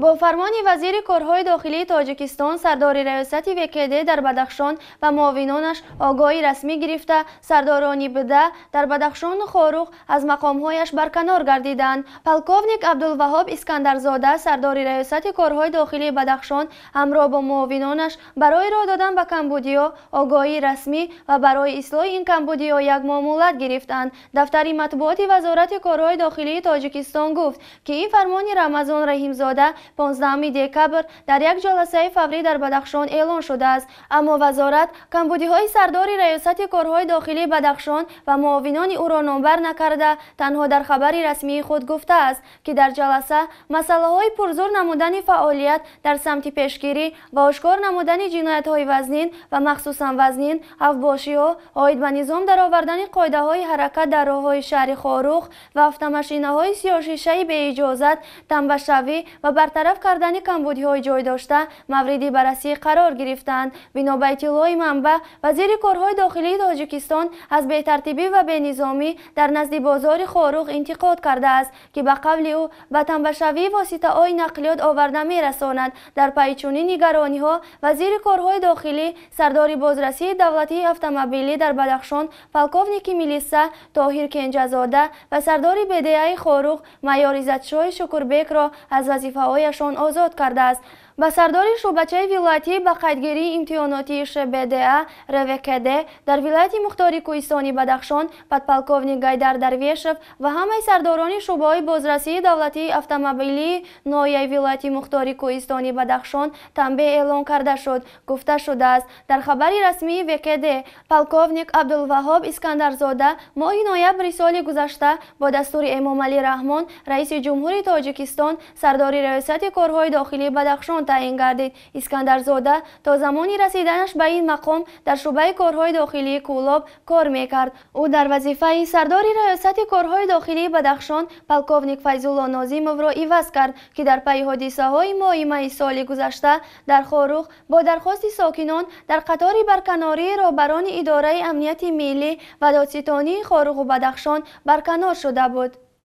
با فرمان وزیر کارهای داخلی تاجیکستان سردار ریاست وکده در بدخشان و معاونانش آگاهی رسمی گرفته سردارانی بده در بدخشان و خاروق از مقامهایش برکنار گردیدند. پلکوونیک عبدالوهاب اسکندرزاده سردار ریاست کارهای داخلی بدخشان همراه با معاونانش برای راه دادن به کمبودیا آگاهی رسمی و برای اصلاح این کمبودیا یک ماموریت گرفتند. دفتر مطبوعات وزارت کارهای داخلی تاجیکستان گفت که این فرمان رمضان رحیمزاده 15 دکبر در یک جلسه فوری در بدخشان اعلان شده است، اما وزارت کمبودی‌های سردار ریاست کارهای داخلی بدخشان و معاونان او را نامبر نکرده تنها در خبر رسمی خود گفته است که در جلسه مسائل پرزور نمودن فعالیت در سمت پیشگیری و آشکار نمودن جنایت‌های وزنین و مخصوصا وزنین، افباشی‌ها، عاید به نظام درآوردن قاعده‌های حرکت در راه‌های شهر خاروق و автомاشین‌های سیاه‌شیشه به اجازت تنبشوی و برطرف کردن کمبودی‌های جای داشته موردی بررسی قرار گرفتند. بنا به اطلاع منبع، وزیر کارهای داخلی تاجیکستان از بی‌ترتیبی و بی‌نظامی در نزد بازار خاروق انتقاد کرده است که به قول او به تنبشوی واسطه‌های نقلیات آورده می‌رساند. در پی چنین نگرانی‌ها وزیر کارهای داخلی سردار بازرسی دولتی اتومبیلی در بدخشان پلکوونیک میلیسا طاهر کنجزاده و سردار بدهه خاروق معیار عزتشاه شکربک را از وظیفه‌هایشان آزاد کرده است. به سردار شعبچه ولایتی به قیدگیری امتحاناتی شبده روکده در ولایت مختار کوهستانی بدخشان پلکوونیک گیدر درویشف و همه سرداران شعبه‌های بازرسی دولتی اتومبیلی ناحیه ولایت مختار کوهستانی بدخشان تنبیه اعلان کرده شد. گفته شده است در خبر رسمی وکده پلکوونیک عبدالوهاب اسکندرزاده ماه نوامبر سال گذشته با دستور امام علی رحمان رئیس جمهوری تاجیکستان سردار ریاست کارهای داخلی بدخشان تعیین گردید. اسکندرزاده تا زمانی رسیدنش به این مقام در شعبه کارهای داخلی کولاب کار میکرد. او در وظیفه سردار ریاست کارهای داخلی بدخشان پلکوونیک فیض‌الله ناظیموف را عوض کرد که در پی حادثه‌های ماه می سال گذشته در خاروق با درخواست ساکنان در قطار برکناری رهبران اداره امنیت ملی و دادستانی خاروق و بدخشان برکنار شده بود.